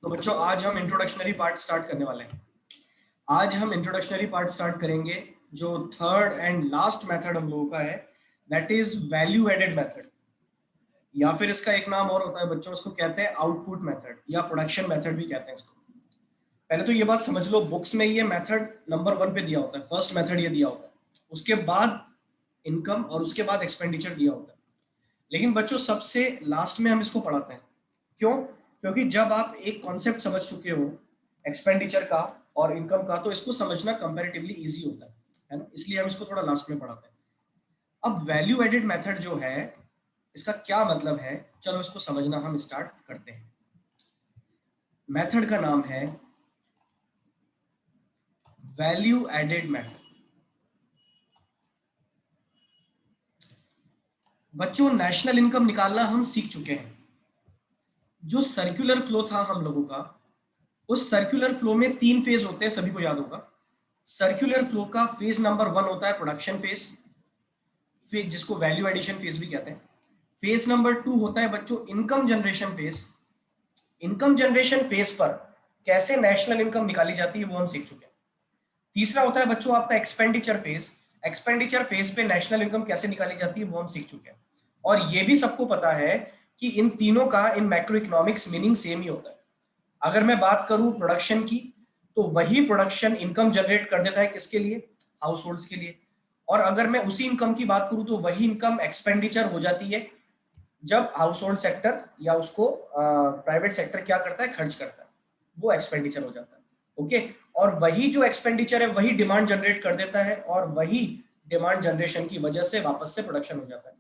तो बच्चों आज हम इंट्रोडक्शनरी पार्ट स्टार्ट करने वाले हैं। आज हम इंट्रोडक्शनरी पार्ट स्टार्ट करेंगे। जो थर्ड एंड लास्ट मेथड हम लोगों का है that is value added method, या फिर इसका एक नाम और होता है बच्चों, उसको कहते हैं आउटपुट मेथड या प्रोडक्शन मेथड भी कहते हैं इसको। पहले तो ये बात समझ लो, बुक्स में ये मेथड नंबर 1 पे दिया होता है, फर्स्ट मेथड ये दिया होता है, उसके बाद इनकम और उसके बाद एक्सपेंडिचर दिया होता है। लेकिन बच्चों सबसे लास्ट में हम इसको पढ़ाते हैं। क्यों? क्योंकि जब आप एक कॉन्सेप्ट समझ चुके हो एक्सपेंडिचर का और इनकम का, तो इसको समझना कंपैरेटिवली इजी होता है ना, इसलिए हम इसको थोड़ा लास्ट में पढ़ाते हैं। अब वैल्यू एडेड मेथड जो है, इसका क्या मतलब है, चलो इसको समझना हम स्टार्ट करते हैं। मेथड का नाम है वैल्यू एडेड मेथड। बच्चों नेशनल इनकम निकालना हम सीख चुके हैं। जो सर्कुलर फ्लो था हम लोगों का, उस सर्कुलर फ्लो में 3 फेज होते हैं, सभी को याद होगा। सर्कुलर फ्लो का फेज नंबर 1 होता है प्रोडक्शन फेज, जिसको वैल्यू एडिशन फेज भी कहते हैं। फेज नंबर 2 होता है बच्चों income generation phase. Income generation phase पर कैसे नेशनल इनकम निकाली जाती है वो हम सीख चुके हैं। तीसरा होता है बच्चों आपका एक्सपेंडिचर फेज। एक्सपेंडिचर फेज पे नेशनल इनकम कैसे निकाली जाती है वो हम सीख चुके हैं। और ये भी सबको पता है कि इन तीनों का इन मैक्रो इकोनॉमिक्स मीनिंग सेम ही होता है। अगर मैं बात करूं प्रोडक्शन की, तो वही प्रोडक्शन इनकम जनरेट कर देता है किसके लिए? हाउस होल्ड्स के लिए। और अगर मैं उसी इनकम की बात करूं तो वही इनकम एक्सपेंडिचर हो जाती है जब हाउस होल्ड सेक्टर या उसको प्राइवेट सेक्टर क्या करता है, खर्च करता है, वो एक्सपेंडिचर हो जाता है। ओके, और वही जो एक्सपेंडिचर है वही डिमांड जनरेट कर देता है और वही डिमांड जनरेशन की वजह से वापस से प्रोडक्शन हो जाता है।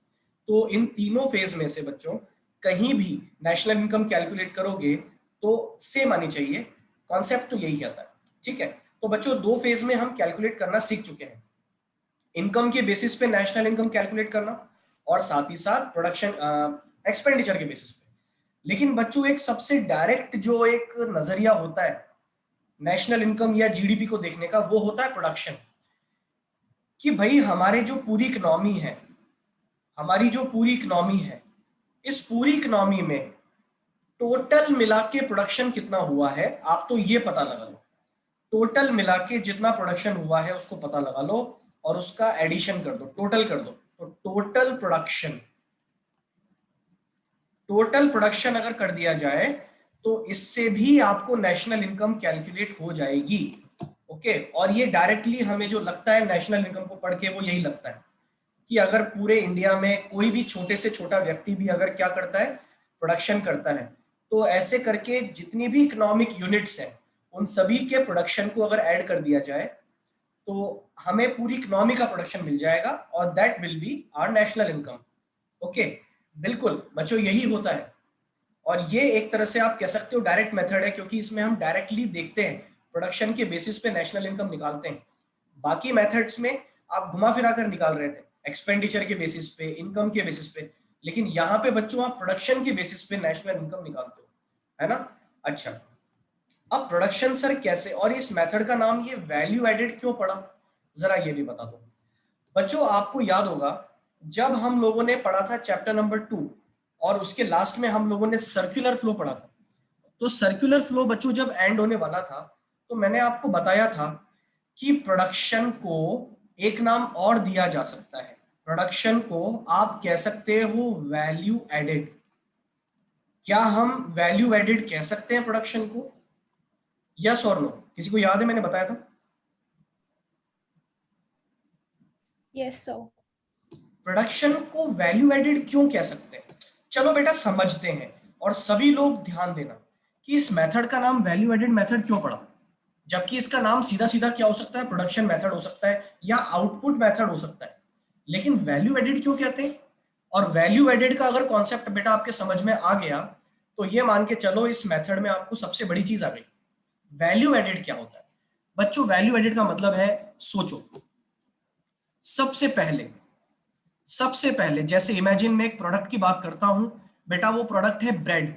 तो इन तीनों फेज में से बच्चों कहीं भी नेशनल इनकम कैलकुलेट करोगे तो सेम आनी चाहिए। कॉन्सेप्ट तो यही कहता है। ठीक है, तो बच्चों 2 फेज में हम कैलकुलेट करना सीख चुके हैं, इनकम के बेसिस पे नेशनल इनकम कैलकुलेट करना और साथ ही साथ प्रोडक्शन एक्सपेंडिचर के बेसिस पे। लेकिन बच्चों एक सबसे डायरेक्ट जो एक नजरिया होता है नेशनल इनकम या जीडीपी को देखने का, वो होता है प्रोडक्शन। कि भाई हमारे जो पूरी इकोनॉमी है, हमारी जो पूरी इकोनॉमी है, इस पूरी इकोनॉमी में टोटल मिला के प्रोडक्शन कितना हुआ है, आप तो ये पता लगा लो। टोटल मिला के जितना प्रोडक्शन हुआ है उसको पता लगा लो और उसका एडिशन कर दो, टोटल कर दो। तो टोटल प्रोडक्शन अगर कर दिया जाए तो इससे भी आपको नेशनल इनकम कैलकुलेट हो जाएगी। ओके, और ये डायरेक्टली हमें जो लगता है नेशनल इनकम को पढ़ के वो यही लगता है कि अगर पूरे इंडिया में कोई भी छोटे से छोटा व्यक्ति भी अगर क्या करता है, प्रोडक्शन करता है, तो ऐसे करके जितनी भी इकोनॉमिक यूनिट्स हैं उन सभी के प्रोडक्शन को अगर ऐड कर दिया जाए तो हमें पूरी इकोनॉमी का प्रोडक्शन मिल जाएगा और that will be our national income. Okay, बिल्कुल बच्चों यही होता है। और ये एक तरह से आप कह सकते हो डायरेक्ट मेथड है, क्योंकि इसमें हम डायरेक्टली देखते हैं, प्रोडक्शन के बेसिस पे नेशनल इनकम निकालते हैं। बाकी मेथड्स में आप घुमा फिरा कर निकाल रहे थे, एक्सपेंडिचर के बेसिस पे, इनकम के बेसिस पे, लेकिन यहाँ पे बच्चों आप प्रोडक्शन के बेसिस पे नेशनल इनकम निकालते हो, है ना। अच्छा, अब प्रोडक्शन सर कैसे, और इस मेथड का नाम ये वैल्यू एडेड क्यों पड़ा, जरा ये भी बता दो। बच्चों आपको याद होगा जब हम लोगों ने पढ़ा था चैप्टर नंबर 2 और उसके लास्ट में हम लोगों ने सर्कुलर फ्लो पढ़ा था। तो सर्कुलर फ्लो बच्चों जब एंड होने वाला था तो मैंने आपको बताया था कि प्रोडक्शन को एक नाम और दिया जा सकता है। प्रोडक्शन को आप कह सकते हो वैल्यू एडेड। क्या हम वैल्यू एडेड कह सकते हैं प्रोडक्शन को? यस और नो, किसी को याद है मैंने बताया था? Yes sir. प्रोडक्शन को वैल्यू एडेड क्यों कह सकते हैं, चलो बेटा समझते हैं। और सभी लोग ध्यान देना कि इस मेथड का नाम वैल्यू एडेड मेथड क्यों पड़ा, जबकि इसका नाम सीधा सीधा क्या हो सकता है, प्रोडक्शन मेथड हो सकता है या आउटपुट मेथड हो सकता है। लेकिन वैल्यू एडेड क्यों कहते हैं? और वैल्यू एडेड का अगर कॉन्सेप्ट बेटा आपके समझ में आ गया तो ये मान के चलो इस मेथड में आपको सबसे बड़ी चीज आ गई। वैल्यू एडेड क्या होता है बच्चों? वैल्यू एडेड का मतलब है, सोचो, सबसे पहले जैसे इमेजिन में एक प्रोडक्ट की बात करता हूं बेटा, वो प्रोडक्ट है ब्रेड।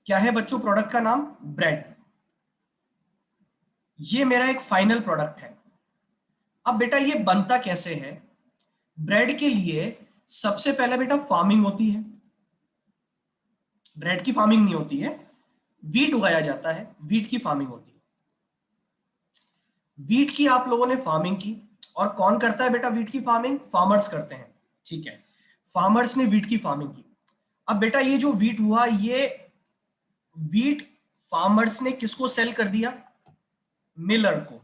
क्या है बच्चों प्रोडक्ट का नाम? ब्रेड। ये मेरा एक फाइनल प्रोडक्ट है। अब बेटा ये बनता कैसे है? ब्रेड के लिए सबसे पहले बेटा फार्मिंग होती है। ब्रेड की फार्मिंग नहीं होती है, वीट उगाया जाता है, वीट की फार्मिंग होती है। वीट की आप लोगों ने फार्मिंग की, और कौन करता है बेटा वीट की फार्मिंग? फार्मर्स करते हैं, ठीक है। फार्मर्स ने वीट की फार्मिंग की। अब बेटा ये जो वीट हुआ, ये वीट फार्मर्स ने किसको सेल कर दिया? मिलर को।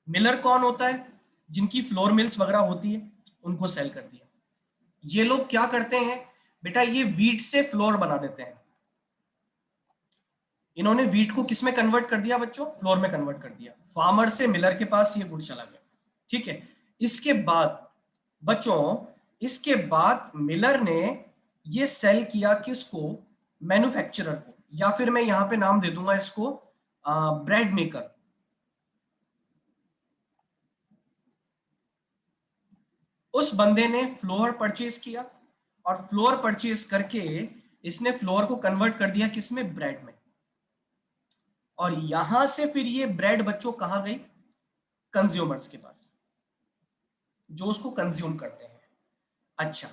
मिलर कौन होता है? जिनकी फ्लोर मिल्स वगैरह होती है, उनको सेल कर दिया। ये लोग क्या करते हैं बेटा? ये वीट से फ्लोर बना देते हैं। इन्होंने वीट को किस में कन्वर्ट कर दिया बच्चों? फ्लोर में कन्वर्ट कर दिया। फार्मर से मिलर के पास ये गुड्स चला गया, ठीक है। इसके बाद बच्चों, इसके बाद मिलर ने ये सेल किया किसको? मैन्युफैक्चरर को, या फिर मैं यहां पे नाम दे दूंगा इसको ब्रेड मेकर। उस बंदे ने फ्लोर परचेज किया, और फ्लोर परचेज करके इसने फ्लोर को कन्वर्ट कर दिया किसमें? ब्रेड में। और यहां से फिर ये ब्रेड बच्चों कहां गई? कंज्यूमर्स के पास, जो उसको कंज्यूम करते हैं। अच्छा,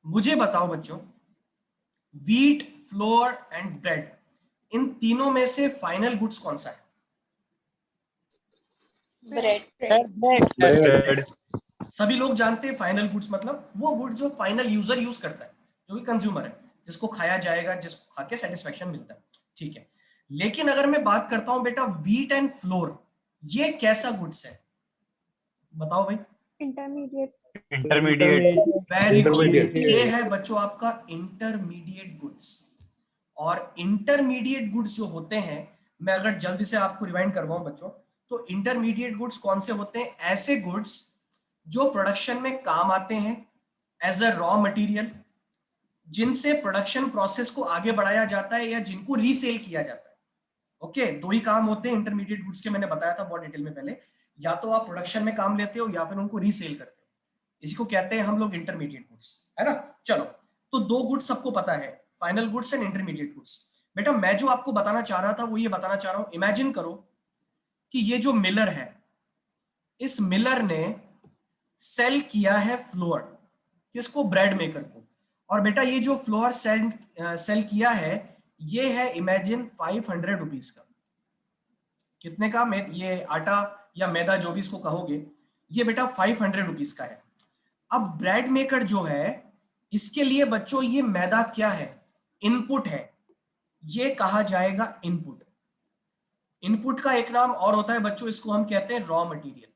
मुझे बताओ बच्चों, वीट, फ्लोर एंड ब्रेड, इन तीनों में से फाइनल गुड्स कौन सा है? Bread. Sir bread. सभी लोग जानते हैं फाइनल गुड्स मतलब वो गुड्स जो फाइनल यूजर यूज करता है, जो कि कंज्यूमर है, जिसको खाया जाएगा, जिसको खा के सेटिस्फेक्शन मिलता है, ठीक है। लेकिन अगर मैं बात करता हूं बेटा वीट एंड फ्लोर, ये कैसा गुड्स है? बताओ भाई। Intermediate. Intermediate. Very good, Intermediate. ये है बच्चों आपका इंटरमीडिएट गुड्स। और इंटरमीडिएट गुड्स जो होते हैं, मैं अगर जल्दी से आपको रिवाइंड करवाऊं बच्चों, तो इंटरमीडिएट गुड्स कौन से होते हैं? ऐसे गुड्स जो प्रोडक्शन में काम आते हैं एज अ रॉ मटेरियल, जिनसे प्रोडक्शन प्रोसेस को आगे बढ़ाया जाता है या जिनको रीसेल किया जाता है। ओके, दो ही काम होते हैं इंटरमीडिएट गुड्स के, मैंने बताया था बहुत डिटेल में पहले। या तो आप प्रोडक्शन में काम लेते हो या फिर उनको रीसेल करते हो, इसी को कहते हैं हम लोग इंटरमीडिएट गुड्स, है ना। चलो, तो दो गुड्स सबको पता है, final goods and intermediate goods. बेटा मैं जो आपको बताना चाह रहा था वो ये बताना चाह रहा हूं, इमेजिन करो कि ये जो मिलर है, इस मिलर ने सेल किया है फ्लोर किसको? ब्रेड मेकर को। और बेटा ये जो फ्लोर सेल किया है, ये है इमेजिन 500 रुपीज का। कितने का? ये आटा या मैदा जो भी इसको कहोगे, ये बेटा 500 रुपीज का है। अब ब्रेड मेकर जो है, इसके लिए बच्चों ये मैदा क्या है? इनपुट है, ये कहा जाएगा इनपुट। इनपुट का एक नाम और होता है बच्चों, इसको हम कहते हैं रॉ मटेरियल।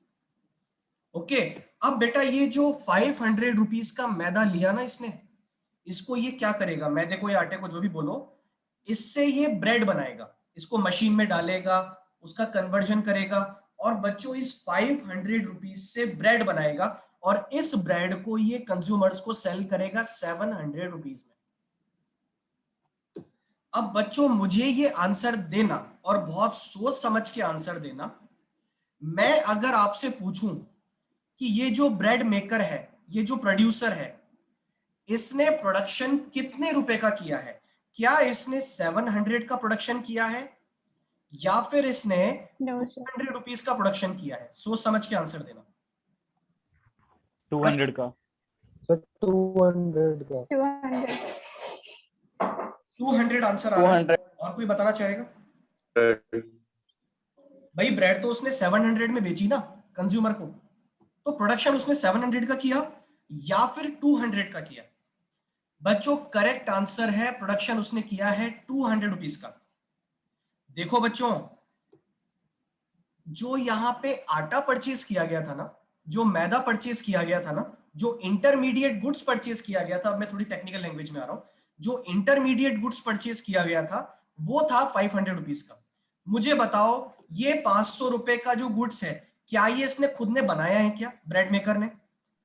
ओके, अब बेटा ये जो 500 रुपीज का मैदा लिया ना इसने, इसको ये क्या करेगा? मैदे को या आटे को, जो भी बोलो, इससे ये ब्रेड बनाएगा, इसको मशीन में डालेगा, उसका कन्वर्जन करेगा, और बच्चों इस 500 रुपीज से ब्रेड बनाएगा, और इस ब्रेड को ये कंज्यूमर्स को सेल करेगा 700 रुपीज में। अब बच्चों मुझे ये आंसर देना, और बहुत सोच समझ के आंसर देना। मैं अगर आपसे पूछूं कि ये जो ब्रेड मेकर है, ये जो प्रोड्यूसर है, इसने प्रोडक्शन कितने रुपए का किया है? क्या इसने 700 का प्रोडक्शन किया है, या फिर इसने No, sir. 200 रुपीज का प्रोडक्शन किया है? सोच समझ के आंसर देना। 200 का। सर 200 का। 200. 200 आंसर आ रहा है। और कोई बताना चाहेगा? भाई ब्रेड तो उसने 700 में बेची ना कंज्यूमर को, तो प्रोडक्शन उसने 700 का किया या फिर 200 का किया? बच्चों करेक्ट आंसर है, प्रोडक्शन उसने किया है 200 रुपीज का। देखो बच्चों, जो यहां पे आटा परचेज किया गया था ना, जो मैदा परचेज किया गया था ना, जो इंटरमीडिएट गुड्स परचेज किया गया था, अब मैं थोड़ी टेक्निकल लैंग्वेज में आ रहा हूं, जो इंटरमीडिएट गुड्स परचेज किया गया था वो था 500 रुपीज का। मुझे बताओ ये 500 रुपए का जो गुड्स है, क्या ये इसने खुद ने बनाया है क्या ब्रेड मेकर ने?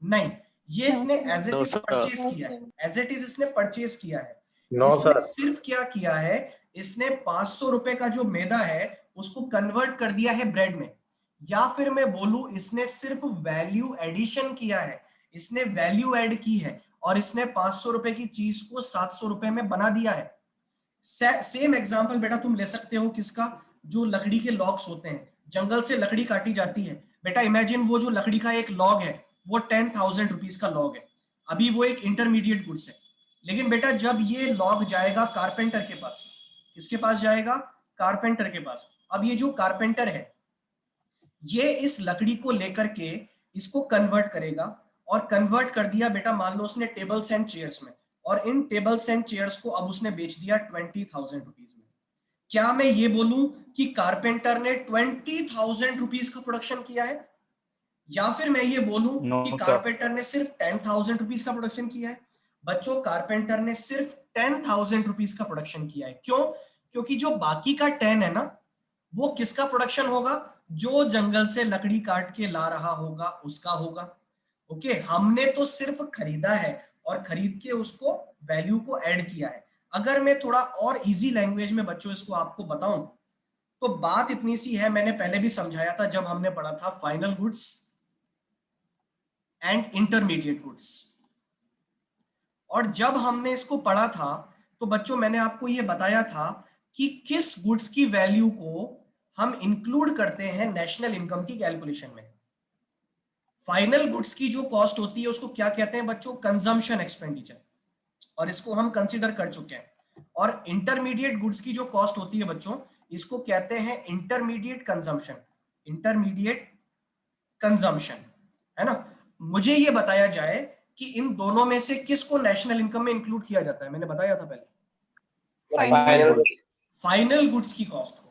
नहीं, ये इसने एज इट इज परचेज किया है, एज इट इज इसने परचेज किया है। इसने सिर्फ क्या किया है, इसने 500 रुपए का जो मैदा है उसको कन्वर्ट कर दिया है ब्रेड में, या फिर मैं बोलूं इसने सिर्फ वैल्यू एडिशन किया है, इसने वैल्यू ऐड की है, और इसने 500 रुपए की चीज को 700 रुपए में बना दिया है। सेम एग्जांपल बेटा तुम ले सकते हो किसका? जो लकड़ी के लॉग्स होते हैं, जंगल से लकड़ी काटी जाती है बेटा, इमेजिन वो जो लकड़ी का एक लॉग है वो 10,000 रुपीज का लॉग है, अभी वो एक इंटरमीडिएट गुड्स है। लेकिन बेटा जब ये लॉग जाएगा कारपेंटर के पास, किसके पास जाएगा? कारपेंटर के पास। अब ये जो कारपेंटर है ये इस लकड़ी को लेकर के इसको कन्वर्ट करेगा, और कन्वर्ट कर दिया बेटा मान लो उसने टेबल्स एंड चेयर्स में, और इन टेबल्स एंड चेयर्स को अब उसने बेच दिया 20,000 रुपीज में। क्या मैं ये बोलूं कि कारपेंटर ने 20,000 रुपीज का प्रोडक्शन किया है, या फिर मैं ये बोलूं No, कि sir. कारपेंटर ने सिर्फ 10,000 रुपीज का प्रोडक्शन किया है? बच्चों, कारपेंटर ने सिर्फ 10,000 रुपीज का प्रोडक्शन किया है। क्यों? क्योंकि जो बाकी का 10 है ना, वो किसका प्रोडक्शन होगा? जो जंगल से लकड़ी काट के ला रहा होगा उसका होगा। ओके, हमने तो सिर्फ खरीदा है और खरीद के उसको वैल्यू को ऐड किया है। अगर मैं थोड़ा और इजी लैंग्वेज में बच्चों इसको आपको बताऊं तो बात इतनी सी है, मैंने पहले भी समझाया था जब हमने पढ़ा था final goods and intermediate goods. और जब हमने इसको पढ़ा था तो बच्चों मैंने आपको ये बताया था कि किस गुड्स की वैल्यू को हम इंक्लूड करते हैं नेशनल इनकम की कैलकुलेशन में। फाइनल गुड्स की जो कॉस्ट होती है उसको क्या कहते हैं बच्चों? कंजम्पशन एक्सपेंडिचर, और इसको हम कंसीडर कर चुके हैं। और इंटरमीडिएट गुड्स की जो कॉस्ट होती है बच्चों, इसको कहते हैं इंटरमीडिएट कंजम्पशन। इंटरमीडिएट कंजम्पशन, है ना। मुझे ये बताया जाए कि इन दोनों में से किसको नेशनल इनकम में इंक्लूड किया जाता है? मैंने बताया था पहले, फाइनल गुड्स की कॉस्ट को।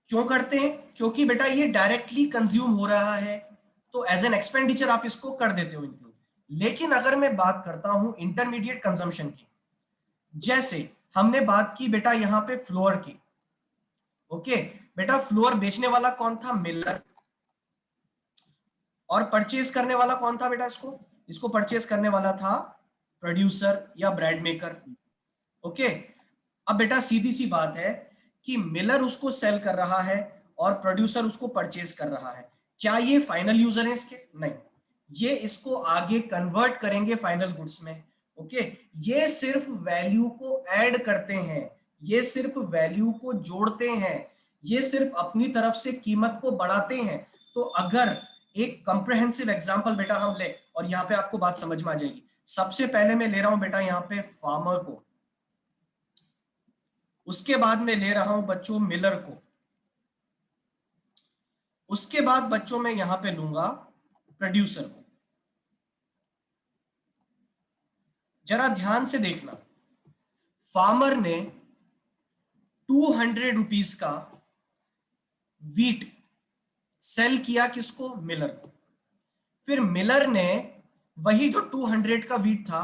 क्यों करते हैं? क्योंकि बेटा ये डायरेक्टली कंज्यूम हो रहा है, तो एज एन एक्सपेंडिचर आप इसको कर देते हो इंक्लूड। लेकिन अगर मैं बात करता हूं इंटरमीडिएट कंजम्पशन की, जैसे हमने बात की बेटा यहां पे फ्लोर की। ओके बेटा, फ्लोर बेचने वाला कौन था? मिलर। और परचेज करने वाला कौन था बेटा? इसको परचेज करने वाला था प्रोड्यूसर या ब्रांड मेकर। ओके, अब बेटा सीधी सी बात है कि मिलर उसको सेल कर रहा है और प्रोड्यूसर उसको परचेज कर रहा है। क्या ये फाइनल यूजर है इसके? नहीं, ये इसको आगे कन्वर्ट करेंगे फाइनल गुड्स में। ओके, ये सिर्फ वैल्यू को ऐड करते हैं, ये सिर्फ वैल्यू को जोड़ते हैं, ये सिर्फ अपनी तरफ से कीमत को बढ़ाते हैं। तो अगर एक कंप्रिहेंसिव एग्जांपल बेटा हम ले, और यहाँ पे आपको बात समझ में आ जाएगी। सबसे पहले मैं ले रहा हूं बेटा यहाँ पे फार्मर को, उसके बाद मैं ले रहा हूं बच्चों मिलर को, उसके बाद बच्चों मैं यहां पे लूंगा प्रोड्यूसर को। जरा ध्यान से देखना, फार्मर ने 200 रुपीज का वीट सेल किया किसको? मिलर को। फिर मिलर ने वही जो 200 का वीट था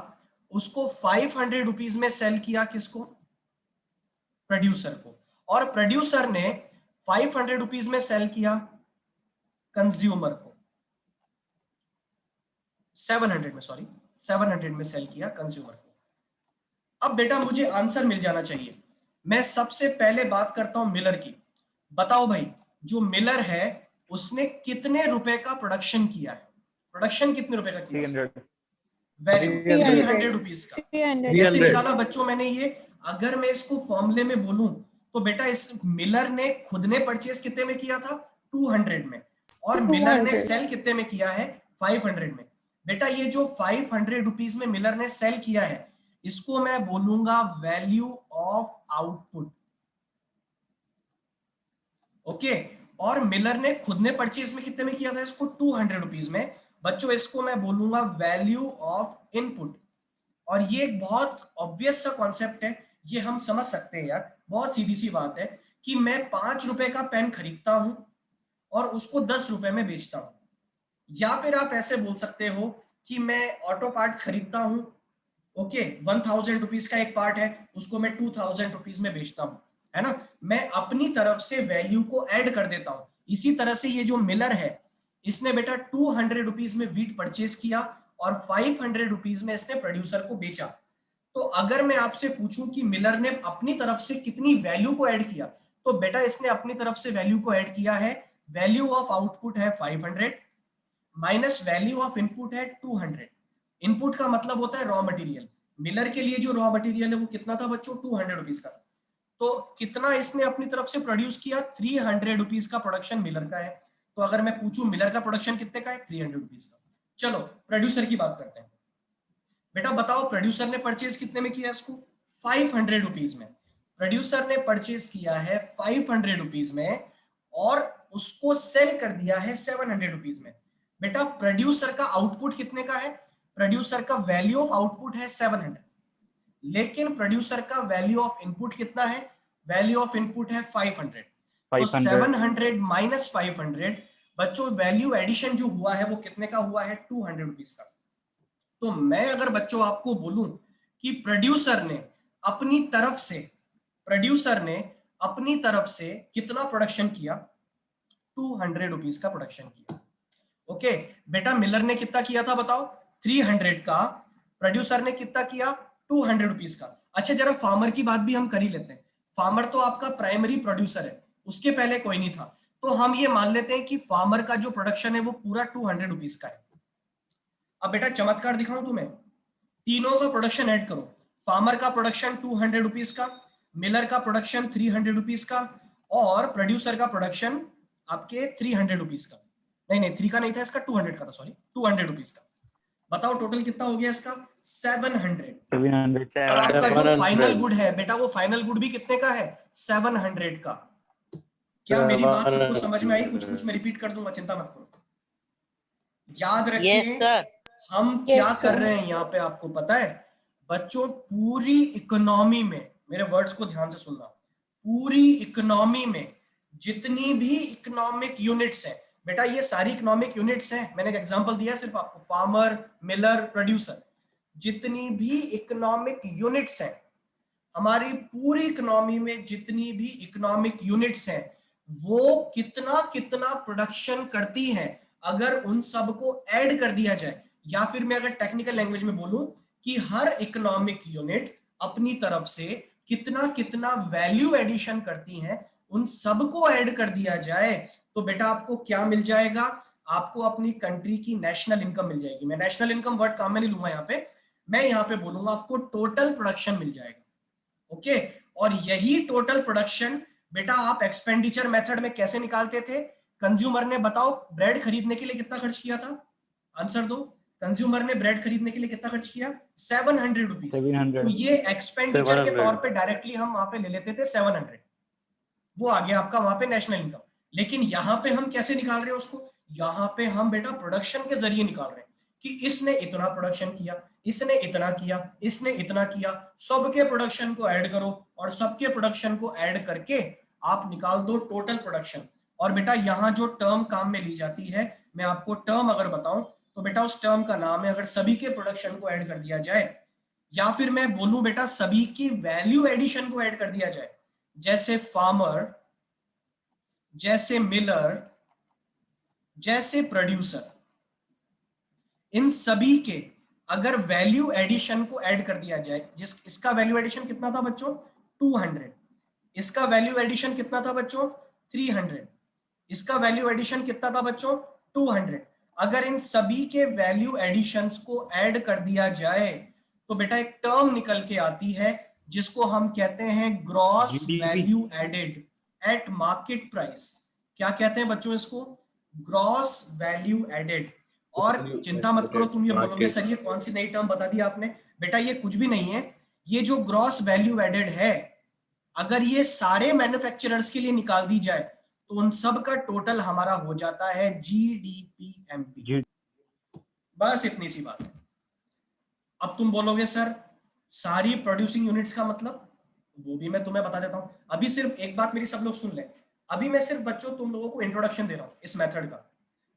उसको 500 रुपीज में सेल किया किसको? प्रोड्यूसर को। और प्रोड्यूसर ने 500 रुपीज में सेल किया कंज्यूमर को, 700 में, सॉरी 700 में सेल किया कंज्यूमर को। अब बेटा मुझे आंसर मिल जाना चाहिए। मैं सबसे पहले बात करता हूं मिलर की। बताओ भाई, जो मिलर है उसने कितने रुपए का प्रोडक्शन किया है? प्रोडक्शन कितने रुपए का किया? 300. वेरी गुड, 300 रुपीज का। 300. कैसे निकाला बच्चों मैंने ये? अगर मैं इसको फॉर्मूले में बोलूं तो बेटा इस मिलर ने खुद ने परचेज कितने में किया था? 200 में, और मिलर ने 200 सेल कितने में किया है? 500 में। बेटा ये जो 500 रुपीज में मिलर ने सेल किया है इसको मैं बोलूंगा वैल्यू ऑफ आउटपुट। ओके, और मिलर ने खुद ने परचेज में कितने में किया था इसको? 200 रुपीज में। बच्चों इसको मैं बोलूंगा वैल्यू ऑफ इनपुट। और ये एक बहुत ऑब्वियस सा कॉन्सेप्ट है, ये हम समझ सकते हैं यार, बहुत सीधी सी बात है कि मैं 5 रुपए का पेन खरीदता हूं और उसको 10 रुपए में बेचता हूं। या फिर आप ऐसे बोल सकते हो कि मैं ऑटो पार्ट्स खरीदता हूं, ओके 1000 रुपीज का एक पार्ट है, उसको मैं 2000 रुपीज में बेचता हूं, है ना। मैं अपनी तरफ से वैल्यू को ऐड कर देता हूं। इसी तरह से ये जो मिलर है इसने बेटा 200 रुपीज में वीट परचेज किया और 500 रुपीज में इसने प्रोड्यूसर को बेचा। तो अगर मैं आपसे पूछूं कि मिलर ने अपनी तरफ से कितनी वैल्यू को ऐड किया, तो बेटा इसने अपनी तरफ से वैल्यू को ऐड किया है, वैल्यू ऑफ आउटपुट है 500 माइनस वैल्यू ऑफ इनपुट है 200। इनपुट का मतलब होता है रॉ मटेरियल। मिलर के लिए जो रॉ मटेरियल है वो कितना था बच्चों? 200 रुपीज का। तो कितना इसने अपनी तरफ से प्रोड्यूस किया? 300 रुपीज का प्रोडक्शन मिलर का है। तो अगर मैं पूछूं मिलर का प्रोडक्शन कितने का है? 300 रुपीज का। चलो प्रोड्यूसर की बात करते हैं। बेटा बताओ प्रोड्यूसर ने परचेज कितने में किया इसको? 500 रुपीज में। प्रोड्यूसर ने परचेज किया है 500 रुपीज में और उसको सेल कर दिया है 700 रुपीज में। बेटा प्रोड्यूसर का आउटपुट कितने का है? प्रोड्यूसर का वैल्यू ऑफ आउटपुट है 700, लेकिन प्रोड्यूसर का वैल्यू ऑफ इनपुट कितना है? वैल्यू ऑफ इनपुट है 500। तो 700 माइनस 500 बच्चों वैल्यू एडिशन जो हुआ है वो कितने का हुआ है? 200 रुपीज का। तो मैं अगर बच्चों आपको बोलूं कि प्रोड्यूसर ने अपनी तरफ से कितना प्रोडक्शन किया? 200 रुपीज का प्रोडक्शन किया। ओके बेटा मिलर ने कितना किया था बताओ? 300 का। प्रोड्यूसर ने कितना किया? 200 रुपीज का। अच्छा जरा फार्मर की बात भी हम कर ही लेते हैं। फार्मर तो आपका प्राइमरी प्रोड्यूसर है, उसके पहले कोई नहीं था, तो हम ये मान लेते हैं कि फार्मर का जो प्रोडक्शन है वो पूरा 200 रुपीज का है। अब बेटा चमत्कार दिखाऊं तुम्हें, तीनों का प्रोडक्शन ऐड करो। फार्मर का प्रोडक्शन 200 रुपीज का, मिलर का प्रोडक्शन 300 रुपीज का, और प्रोड्यूसर का प्रोडक्शन आपके 300 रुपीज का। नहीं 3 का नहीं था इसका, 200 का था, सॉरी 200 रुपीज का। बताओ टोटल कितना हो गया इसका? 700। और आपका जो फाइनल गुड है बेटा वो फाइनल गुड भी कितने का है? 700 का। क्या मेरी बात सबको समझ में आई? कुछ मैं रिपीट कर दूंगा, चिंता मत करो। याद रखिए हम क्या कर रहे हैं यहाँ पे, आपको पता है बच्चों? पूरी इकोनॉमी में, मेरे वर्ड्स को ध्यान से सुनना, पूरी इकोनॉमी में जितनी भी इकोनॉमिक यूनिट्स हैं बेटा, ये सारी इकोनॉमिक यूनिट्स हैं, मैंने एक एग्जांपल दिया सिर्फ आपको, फार्मर, मिलर, प्रोड्यूसर, जितनी भी इकोनॉमिक यूनिट्स हैं, हमारी पूरी इकोनॉमी में जितनी भी इकोनॉमिक यूनिट्स हैं वो कितना कितना प्रोडक्शन करती हैं, अगर उन सबको ऐड कर दिया जाए, या फिर मैं अगर टेक्निकल लैंग्वेज में बोलूं कि हर इकोनॉमिक यूनिट अपनी तरफ से कितना कितना वैल्यू एडिशन करती हैं, उन सबको ऐड कर दिया जाए, तो बेटा आपको क्या मिल जाएगा? आपको अपनी कंट्री की नेशनल इनकम मिल जाएगी। मैं नेशनल इनकम वर्ड काम में नहीं लूंगा यहाँ पे, मैं यहाँ पे बोलूंगा आपको टोटल प्रोडक्शन मिल जाएगा। ओके, और यही टोटल प्रोडक्शन बेटा आप एक्सपेंडिचर मेथड में कैसे निकालते थे? कंज्यूमर ने बताओ ब्रेड खरीदने के लिए कितना खर्च किया था? आंसर दो। कंज्यूमर ने ब्रेड खरीदने के लिए कितना खर्च किया? 700 रुपीज। तो ये एक्सपेंडिचर के तौर पे डायरेक्टली हम वहां पे ले लेते थे 700, वो आ गया आपका वहां पे नेशनल इनकम। लेकिन यहाँ पे हम कैसे निकाल रहे हैं उसको? यहाँ पे हम बेटा प्रोडक्शन के जरिए निकाल रहे हैं कि इसने इतना प्रोडक्शन किया, इसने इतना किया, इसने इतना किया, सबके प्रोडक्शन को ऐड करो और सबके प्रोडक्शन को ऐड करके आप निकाल दो टोटल प्रोडक्शन। और बेटा यहाँ जो टर्म काम में ली जाती है, मैं आपको टर्म अगर बताऊं तो बेटा उस टर्म का नाम है, अगर सभी के प्रोडक्शन को ऐड कर दिया जाए, या फिर मैं बोलूं बेटा सभी की वैल्यू एडिशन को ऐड कर दिया जाए, जैसे फार्मर, जैसे मिलर, जैसे प्रोड्यूसर, इन सभी के अगर वैल्यू एडिशन को ऐड कर दिया जाए, इसका वैल्यू एडिशन कितना था बच्चों? 200। इसका वैल्यू एडिशन कितना था बच्चों? 300। इसका वैल्यू एडिशन कितना था बच्चों? 200। अगर इन सभी के वैल्यू एडिशंस को ऐड कर दिया जाए तो बेटा एक टर्म निकल के आती है जिसको हम कहते हैं gross value added at market price. क्या कहते हैं बच्चों इसको? Gross value added. और चिंता मत करो, तुम ये बोलोगे सर ये कौन सी नई टर्म बता दी आपने? बेटा ये कुछ भी नहीं है, ये जो ग्रॉस वैल्यू एडेड है, अगर ये सारे मैन्युफैक्चरर्स के लिए निकाल दी जाए तो उन सब का टोटल हमारा हो जाता है GDPMP। बस इतनी सी बात है। अब तुम बोलोगे सर सारी प्रोड्यूसिंग यूनिट्स का मतलब, वो भी मैं तुम्हें बता देता हूं। अभी सिर्फ एक बात मेरी सब लोग सुन ले, अभी मैं सिर्फ बच्चों तुम लोगों को इंट्रोडक्शन दे रहा हूं इस मेथड का,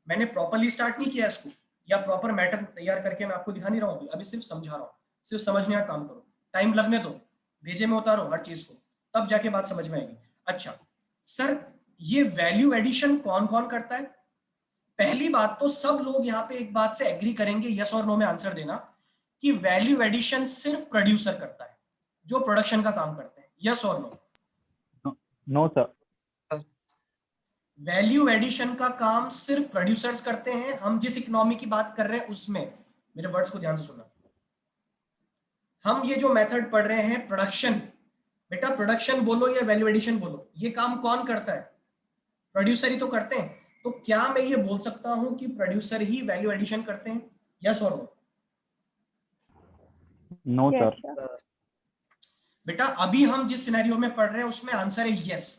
मैंने प्रॉपरली स्टार्ट नहीं किया इसको या प्रॉपर मैटर तैयार करके मैं आपको दिखा नहीं रहा हूं, अभी सिर्फ समझा रहा हूं। सिर्फ समझने का काम करो, टाइम लगने दो, भेजे में उतारो हर चीज को, तब जाके बात समझ में आएगी। अच्छा सर ये वैल्यू एडिशन कौन कौन करता है? पहली बात तो सब लोग यहाँ पे एक बात से एग्री करेंगे, यस और नो में आंसर देना, कि वैल्यू एडिशन सिर्फ प्रोड्यूसर करता है जो प्रोडक्शन का काम करते हैं। यस और no? No sir. Value addition का काम सिर्फ प्रोड्यूसर्स करते हैं। हम जिस इकोनॉमी की बात कर रहे हैं उसमें, मेरे वर्ड्स को ध्यान से सुनना, हम ये जो मेथड पढ़ रहे हैं प्रोडक्शन, बेटा प्रोडक्शन बोलो या वैल्यू एडिशन बोलो, ये काम कौन करता है? प्रोड्यूसर ही तो करते हैं। तो क्या मैं ये बोल सकता हूं कि प्रोड्यूसर ही वैल्यू एडिशन करते हैं? यस और नो? No sir. बेटा अभी हम जिस सिनेरियो में पढ़ रहे हैं उसमें आंसर है यस,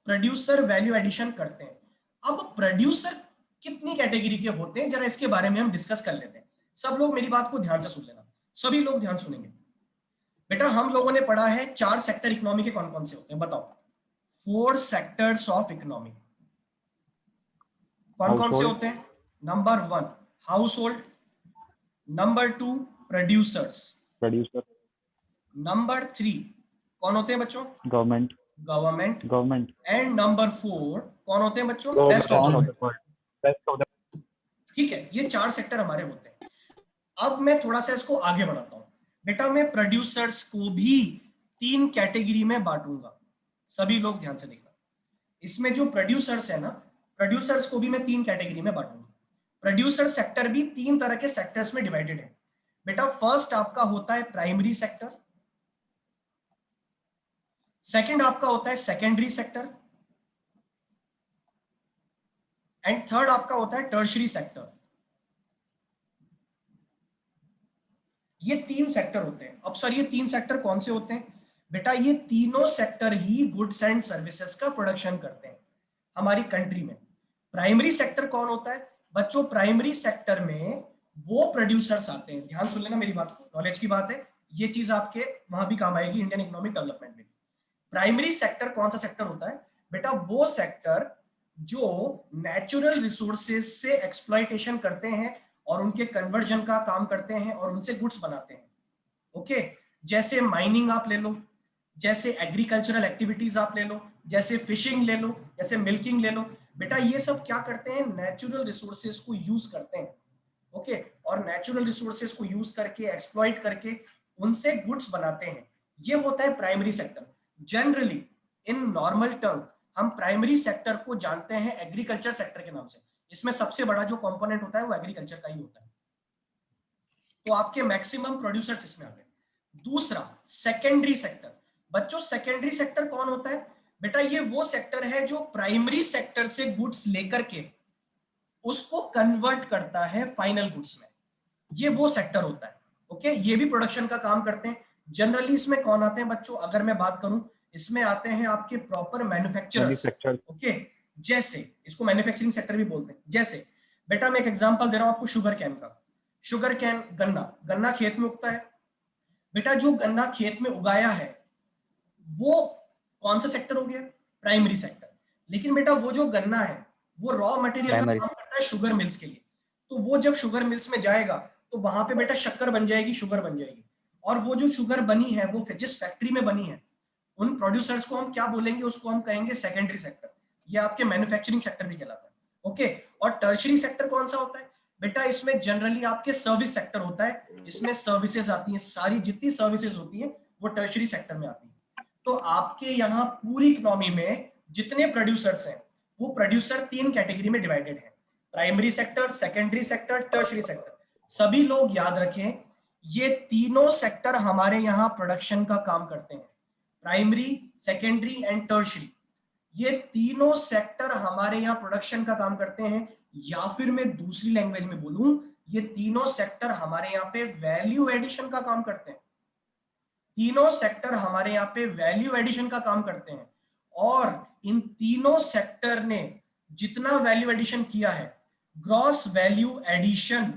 प्रोड्यूसर वैल्यू एडिशन करते हैं। अब प्रोड्यूसर कितनी कैटेगरी के होते हैं जरा इसके बारे में हम डिस्कस कर लेते हैं। सब लोग मेरी बात को ध्यान से सुन लेना, सभी लोग ध्यान सुनेंगे। बेटा हम लोगों ने पढ़ा है 4 सेक्टर इकोनॉमी के कौन कौन से होते हैं, बताओ। 4 सेक्टर्स ऑफ इकोनॉमी कौन कौन से होते हैं? Number 1 house hold, number 2 producers, producer, number 3 कौन होते हैं बच्चों? Government, government, government, and number 4 कौन होते हैं बच्चों? Rest of the. ठीक है, ये 4 सेक्टर हमारे होते हैं। अब मैं थोड़ा सा इसको आगे बढ़ाता हूं। बेटा मैं प्रोड्यूसर्स को भी 3 कैटेगरी में बांटूंगा, सभी लोग ध्यान से देखना। इसमें जो प्रोड्यूसर्स है ना, प्रोड्यूसर्स को भी मैं 3 कैटेगरी में बांटूंगा। प्रोड्यूसर सेक्टर भी 3 तरह के सेक्टर्स में डिवाइडेड है। बेटा फर्स्ट आपका होता है प्राइमरी सेक्टर, सेकंड आपका होता है सेकेंडरी सेक्टर, एंड थर्ड आपका होता है टर्शियरी सेक्टर। ये 3 सेक्टर होते हैं। अब सर ये 3 सेक्टर कौन से होते हैं? बेटा ये तीनों sector he goods and services का प्रोडक्शन करते हैं हमारी कंट्री में। प्राइमरी सेक्टर कौन होता है बच्चों? प्राइमरी सेक्टर में वो प्रोड्यूसर्स आते हैं, ध्यान सुन लेना मेरी बात को, नॉलेज की बात है, ये चीज आपके वहां भी काम आएगी इंडियन इकोनॉमिक डेवलपमेंट में। प्राइमरी सेक्टर कौन सा सेक्टर होता है? बेटा वो सेक्टर जो नेचुरल रिसोर्सेज से एक्सप्लॉइटेशन करते हैं और उनके कन्वर्जन का काम करते हैं और उनसे गुड्स बनाते हैं। ओके, जैसे माइनिंग आप ले लो, जैसे एग्रीकल्चरल एक्टिविटीज आप ले लो, जैसे फिशिंग ले लो, जैसे मिल्किंग ले लो। बेटा ये सब क्या करते हैं? नेचुरल रिसोर्सेज को यूज करते हैं। ओके, और नेचुरल रिसोर्सेज को यूज करके एक्सप्लॉइट करके उनसे गुड्स बनाते हैं। ये होता है primary sector. Generally in normal term हम प्राइमरी सेक्टर को जानते हैं एग्रीकल्चर सेक्टर के नाम से। इसमें सबसे बड़ा जो कंपोनेंट होता है वो एग्रीकल्चर का ही होता है। तो आपके मैक्सिमम प्रोड्यूसर्स इसमें आ गए। दूसरा सेकेंडरी सेक्टर। बच्चों सेकेंडरी सेक्टर कौन होता है? बेटा ये वो सेक्टर है जो प्राइमरी सेक्टर से गुड्स लेकर के उसको कन्वर्ट करता है फाइनल गुड्स में। ये वो सेक्टर होता है। ओके, ये भी प्रोडक्शन का काम करते हैं। जनरली इसमें कौन आते हैं बच्चों? अगर मैं बात करूं, इसमें आते हैं आपके प्रॉपर मैन्युफैक्चरर्स। ओके, जैसे इसको मैन्युफैक्चरिंग सेक्टर भी बोलते हैं। जैसे बेटा मैं एक एग्जांपल दे रहा हूं आपको शुगर कैन का। शुगर कैन, गन्ना, गन्ना खेत में उगता है। बेटा जो गन्ना खेत में उगाया है वो कौन सा सेक्टर हो गया? Primary sector. लेकिन बेटा वो जो गन्ना है वो रॉ मटेरियल का काम करता है शुगर मिल्स के लिए। तो वो जब शुगर मिल्स में जाएगा तो वहां पे बेटा शक्कर बन जाएगी, शुगर बन जाएगी। और वो जो शुगर बनी है वो जिस फैक्ट्री में बनी है उन प्रोड्यूसर्स को हम क्या बोलेंगे? उसको हम कहेंगे सेकेंडरी सेक्टर। ये आपके मैन्युफैक्चरिंग सेक्टर भी कहलाता है। ओके, और टर्शियरी सेक्टर कौन सा होता है? बेटा इसमें जनरली आपके सर्विस सेक्टर होता है। इसमें सर्विसेज आती हैं, सारी जितनी सर्विसेज होती हैं वो टर्शियरी सेक्टर में आती है। तो आपके यहाँ पूरी इकोनॉमी में जितने प्रोड्यूसर्स हैं वो प्रोड्यूसर 3 कैटेगरी में डिवाइडेड है। Primary sector, secondary sector, tertiary sector. सभी लोग याद रखें ये तीनों सेक्टर हमारे यहाँ प्रोडक्शन का काम करते हैं। प्राइमरी, सेकेंडरी एंड टर्शियरी, ये तीनों सेक्टर हमारे यहाँ प्रोडक्शन का काम करते हैं। या फिर मैं दूसरी लैंग्वेज में बोलूं, ये तीनों सेक्टर हमारे यहाँ पे वैल्यू एडिशन का काम करते हैं। तीनों सेक्टर हमारे यहाँ पे वैल्यू एडिशन का काम करते हैं। और इन तीनों सेक्टर ने जितना वैल्यू एडिशन किया है, gross value addition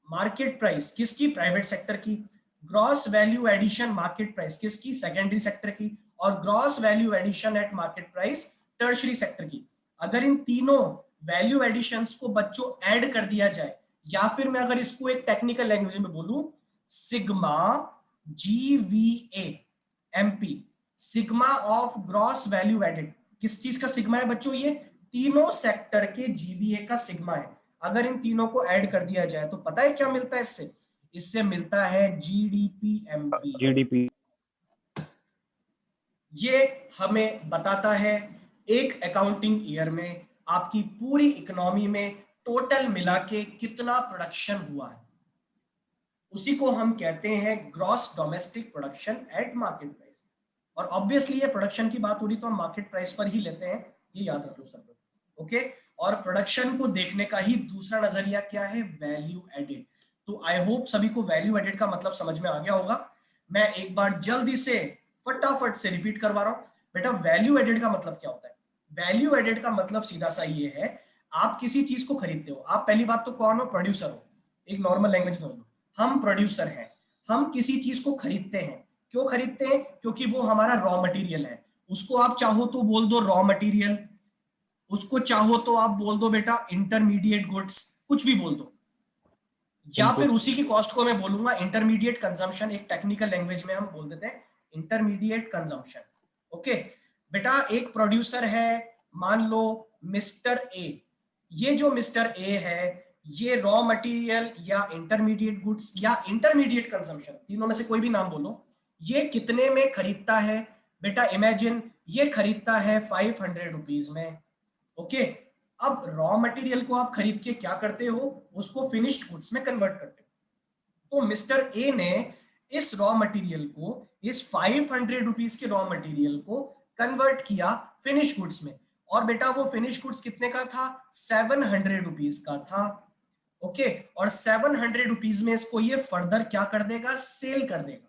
market price किसकी? प्राइवेट सेक्टर की। Gross value addition market price किसकी? सेकेंडरी सेक्टर की। और gross value addition at market price tertiary sector की। अगर इन तीनों वैल्यू एडिशंस को बच्चों ऐड कर दिया जाए, या फिर मैं अगर इसको एक टेक्निकल लैंग्वेज में बोलूं, sigma GVA MP, sigma of gross value added. किस चीज का सिग्मा है बच्चों? ये तीनों सेक्टर के GVA का सिग्मा है। अगर इन तीनों को ऐड कर दिया जाए तो पता है क्या मिलता है इससे? इससे मिलता है GDP MP। GDP ये हमें बताता है एक अकाउंटिंग ईयर में आपकी पूरी इकोनॉमी में टोटल मिला के कितना प्रोडक्शन हुआ है। उसी को हम कहते हैं gross domestic production at market price. और ऑब्वियसली ये प्रोडक्शन की बात हो रही तो हम मार्केट प्राइस पर ही लेते हैं, ये याद रख लो सब लोग। ओके, और प्रोडक्शन को देखने का ही दूसरा नजरिया क्या है? Value added. तो आई होप सभी को वैल्यू एडेड का मतलब समझ में आ गया होगा। मैं एक बार जल्दी से फटाफट से रिपीट करवा रहा हूं बेटा। वैल्यू एडेड का मतलब क्या होता है? वैल्यू एडेड का मतलब सीधा सा ये है, आप किसी चीज को खरीदते हो। आप पहली बात तो कौन हो? प्रोड्यूसर हो। एक नॉर्मल लैंग्वेज में बोलो, हम प्रोड्यूसर हैं। हम किसी चीज को खरीदते हैं। क्यों खरीदते हैं? क्योंकि वो हमारा रॉ मटेरियल है। उसको आप चाहो तो बोल दो रॉ मटेरियल, उसको चाहो तो आप बोल दो बेटा इंटरमीडिएट गुड्स, कुछ भी बोल दो, या फिर उसी की कॉस्ट को मैं बोलूंगा इंटरमीडिएट कंजम्पशन। एक टेक्निकल लैंग्वेज में हम बोल देते हैं इंटरमीडिएट कंजम्पशन। ओके बेटा, एक प्रोड्यूसर है, मान लो मिस्टर ए। ये जो मिस्टर ए है, ये रॉ मटेरियल या इंटरमीडिएट गुड्स या इंटरमीडिएट कंजम्पशन, तीनों में से कोई भी नाम बोलो, ये कितने में खरीदता है? बेटा इमेजिन ये खरीदता है 500 रुपीज में। ओके, अब रॉ मटेरियल को आप खरीद के क्या करते हो? उसको फिनिश्ड गुड्स में कन्वर्ट करते हो। तो मिस्टर ए ने इस रॉ मटेरियल को, इस 500 रुपीज के रॉ मटेरियल को कन्वर्ट किया फिनिश गुड्स में। और बेटा वो फिनिश गुड्स कितने का था? 700 रुपीज का था। ओके, और 700 रुपीज में इसको ये फर्दर क्या कर देगा? सेल कर देगा।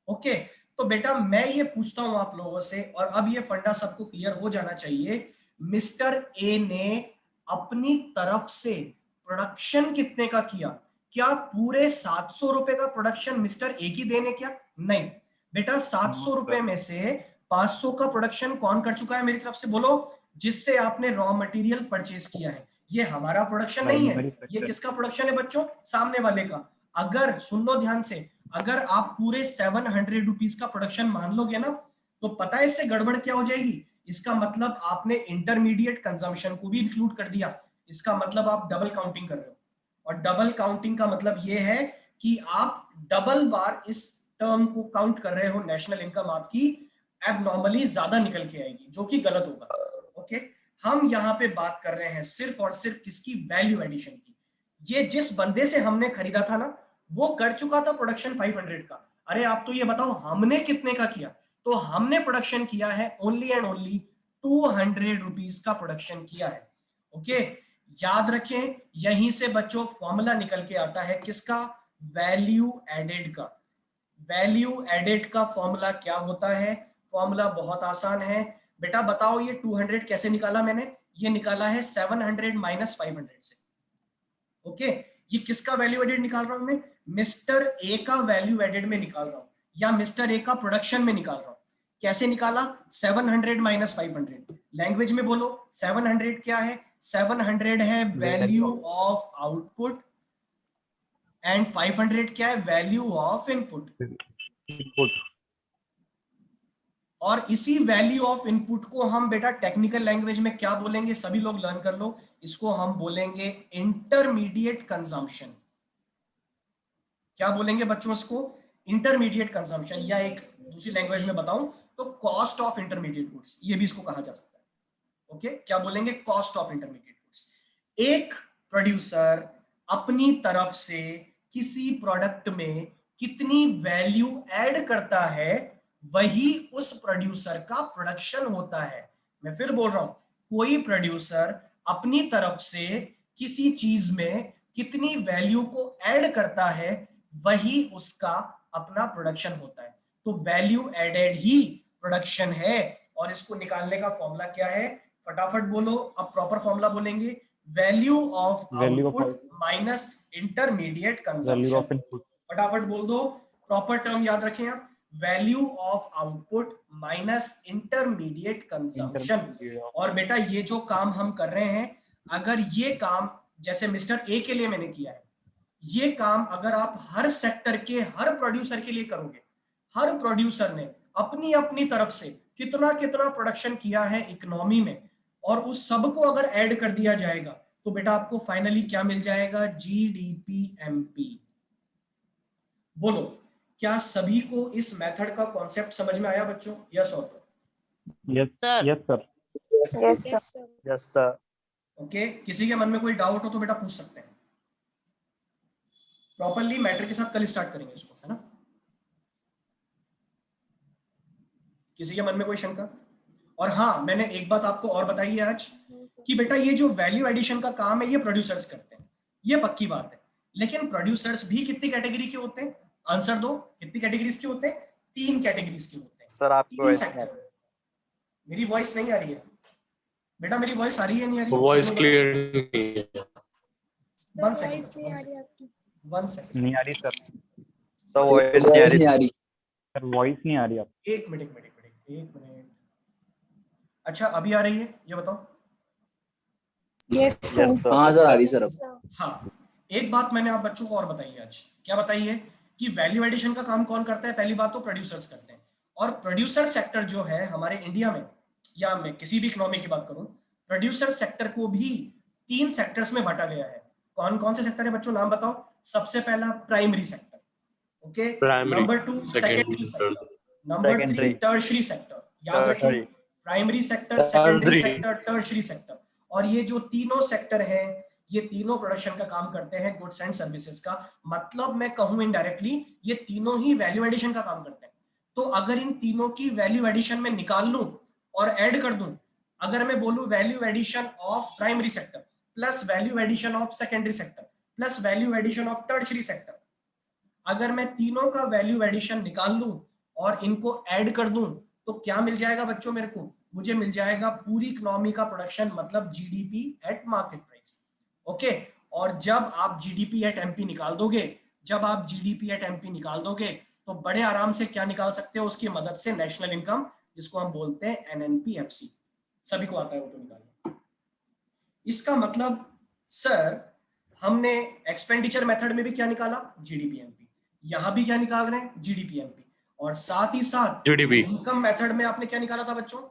ओके, तो बेटा मैं ये पूछता हूं आप लोगों से, और अब ये फंडा सबको क्लियर हो जाना चाहिए। मिस्टर ए ने अपनी तरफ से प्रोडक्शन कितने का किया? क्या पूरे 700 रुपए का प्रोडक्शन मिस्टर ए की देने? क्या नहीं बेटा, 700 रुपए में से 500 का प्रोडक्शन कौन कर चुका है मेरी तरफ से? बोलो, जिससे आपने रॉ मटेरियल परचेज किया है। ये हमारा प्रोडक्शन नहीं है, ये किसका प्रोडक्शन है बच्चों? सामने वाले का। अगर सुन लो ध्यान से, अगर आप पूरे 700 रुपीज का प्रोडक्शन मान लोगे ना, तो पता है इससे गड़बड़ क्या हो जाएगी? इसका मतलब आपने इंटरमीडिएट कंजम्पशन को भी इंक्लूड कर दिया। इसका मतलब आप डबल काउंटिंग कर रहे हो, और डबल काउंटिंग का मतलब यह है कि आप डबल बार इस टर्म को काउंट कर रहे हो। नेशनल इनकम आपकी एबनॉर्मली ज्यादा निकल के आएगी, जो कि गलत होगा। ओके, हम यहाँ पे बात कर रहे हैं सिर्फ और सिर्फ किसकी? वैल्यू एडिशन की। ये जिस बंदे से हमने खरीदा था ना, वो कर चुका था प्रोडक्शन 500 का। अरे आप तो ये बताओ हमने कितने का किया? तो हमने प्रोडक्शन किया है ओनली एंड ओनली 200 रुपीज का प्रोडक्शन किया है। ओके, याद रखें, यहीं से बच्चों फॉर्मूला निकल के आता है किसका? वैल्यू एडेड का। वैल्यू एडेड का फॉर्मूला क्या होता है? फॉर्मूला बहुत आसान है बेटा। बताओ ये 200 कैसे निकाला मैंने? ये निकाला है 700 माइनस 500 से। ओके, ये किसका वैल्यू एडेड निकाल रहा हूं मैं? मिस्टर ए का वैल्यू एडेड में निकाल रहा हूं, या मिस्टर ए का प्रोडक्शन में निकाल रहा हूं। कैसे निकाला? 700 माइनस 500। लैंग्वेज में बोलो, 700 क्या है? 700 है वैल्यू ऑफ आउटपुट, एंड 500 क्या है? Value of input. और इसी वैल्यू ऑफ इनपुट को हम बेटा टेक्निकल लैंग्वेज में क्या बोलेंगे? सभी लोग लर्न कर लो, इसको हम बोलेंगे इंटरमीडिएट कंजम्पशन। क्या बोलेंगे बच्चों इसको? इंटरमीडिएट कंजम्पशन, या एक दूसरी लैंग्वेज में बताऊं तो कॉस्ट ऑफ इंटरमीडिएट गुड्स, ये भी इसको कहा जा सकता है। ओके, क्या बोलेंगे? Cost of intermediate goods. एक प्रोड्यूसर अपनी तरफ से किसी प्रोडक्ट में कितनी वैल्यू ऐड करता है, वही उस प्रोड्यूसर का प्रोडक्शन होता है। मैं फिर बोल रहा हूं, कोई प्रोड्यूसर अपनी तरफ से किसी चीज में कितनी वैल्यू को ऐड करता है, वही उसका अपना प्रोडक्शन होता है। तो वैल्यू एडेड ही प्रोडक्शन है, और इसको निकालने का फॉर्मूला क्या है? फटाफट बोलो, अब प्रॉपर फॉर्मूला बोलेंगे। Value of output minus intermediate consumption. फटाफट बोल दो, प्रॉपर टर्म याद रखें आप। Value of output minus intermediate consumption. और बेटा ये जो काम हम कर रहे हैं, अगर ये काम जैसे मिस्टर ए के लिए मैंने किया है, ये काम अगर आप हर सेक्टर के हर प्रोड्यूसर के लिए करोगे, हर प्रोड्यूसर ने अपनी अपनी तरफ से कितना कितना प्रोडक्शन किया है इकोनॉमी में, और उस सब को अगर ऐड कर दिया जाएगा, तो बेटा आपको फाइनली क्या मिल जाएगा? जीडीपीएमपी। बोलो, क्या सभी को इस मेथड का कॉन्सेप्ट समझ में आया बच्चों? यस और no? Yes sir. Yes sir. Yes, sir. Yes sir. Okay, किसी के मन में कोई डाउट हो तो बेटा पूछ सकते हैं। प्रॉपरली मैटर के साथ कल स्टार्ट करेंगे इसको, है ना? किसी के मन में कोई शंका? और हाँ, मैंने एक बात आपको और बताई है आज कि बेटा ये जो वैल्यू एडिशन का काम है, ये प्रोड्यूसर्स करते हैं, ये पक्की बात है। लेकिन प्रोड्यूसर्स भी कितनी कैटेगरी के होते हैं? आंसर दो, कितनी कैटेगरीज के होते हैं? 3 कैटेगरीज के होते हैं। हैं। सर आपको तीन सेक्टर। मेरी वॉइस नहीं आ रही है बेटा, मेरी वॉइस आ रही है नहीं आ रही है? वॉइस क्लियर नहीं है। वन सेकंड, वन सेकंड, नहीं आ रही सर। सर वॉइस नहीं आ रही। सर वॉइस नहीं आ रही आप। एक मिनट। अच्छा अभी आ रही है, ये बताओ। Yes, sir. Yes sir. हाँ सर आ रही सर अब। हाँ, एक बात मैंने आप बच्चों को और बताई है आज। क्या बताई है? कि वैल्यू एडिशन का काम कौन करता है? पहली बात तो प्रोड्यूसर्स करते हैं। और प्रोड्यूसर सेक्टर जो है हमारे इंडिया में, या मैं किसी भी इकोनॉमी की बात करूं, प्रोड्यूसर सेक्टर को भी 3 सेक्टर्स में बांटा गया है। कौन कौन से सेक्टर है बच्चों, नाम बताओ। सबसे पहला primary sector, okay. Number 2 secondary sector, number 3 tertiary sector. याद रखिए, primary sector, secondary sector, tertiary sector. और ये जो तीनों सेक्टर हैं, ये तीनों प्रोडक्शन का काम करते हैं, गुड्स एंड सर्विसेज का। मतलब मैं कहूं इनडायरेक्टली ये तीनों ही वैल्यू एडिशन का काम करते हैं। तो अगर इन तीनों की वैल्यू एडिशन में निकाल लूं और ऐड कर दूं, अगर मैं बोलूं value addition of primary sector plus value addition of secondary sector plus value addition of tertiary sector, अगर मैं तीनों का वैल्यू एडिशन निकाल लूं और इनको ऐड कर दूं, तो क्या मिल जाएगा बच्चों मेरे को? मुझे मिल जाएगा पूरी इकोनॉमी का प्रोडक्शन, मतलब GDP at market price, okay. और जब आप जीडीपी एट एमपी निकाल दोगे, तो बड़े आराम से क्या निकाल सकते हो उसकी मदद से? नेशनल इनकम, जिसको हम बोलते हैं एनएनपीएफसी। सभी को आता है वो तो निकालना। इसका मतलब सर हमने एक्सपेंडिचर मेथड में भी क्या निकाला? GDP MP. यहां भी क्या निकाल रहे हैं? GDP MP. और साथ ही साथ जीडीपी इनकम मेथड में आपने क्या निकाला था बच्चों?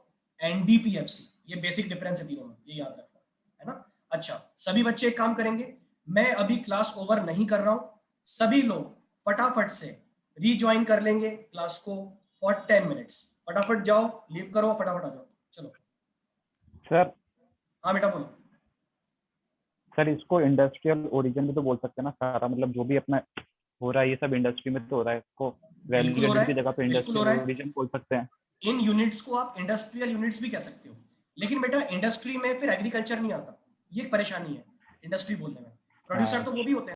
एनडीपीएफसी। ये बेसिक डिफरेंस है तीनों में, ये याद रखना है ना। अच्छा, सभी बच्चे एक काम करेंगे, मैं अभी क्लास ओवर नहीं कर रहा हूं, सभी लोग फटाफट से रीज्वाइन कर लेंगे क्लास को फॉर 10 मिनट्स। फटाफट जाओ, लीव करो, फटाफट आ जाओ। चलो सर। हाँ बेटा बोलो। सर इसको इंडस्ट्रियल ओरिजिन में तो बोल सकते हैं ना सारा, मतलब जो भी अपना हो रहा है ये सब इंडस्ट्री में तो हो रहा है, इसको वैल्यू एडिशन की जगह पे इंडस्ट्रियल ओरिजिन बोल सकते हैं। इन यूनिट्स को आप इंडस्ट्रियल यूनिट्स भी कह सकते हो, लेकिन बेटा इंडस्ट्री में फिर एग्रीकल्चर नहीं आता, ये एक परेशानी है इंडस्ट्री बोलने में। प्रोड्यूसर तो वो भी होते हैं।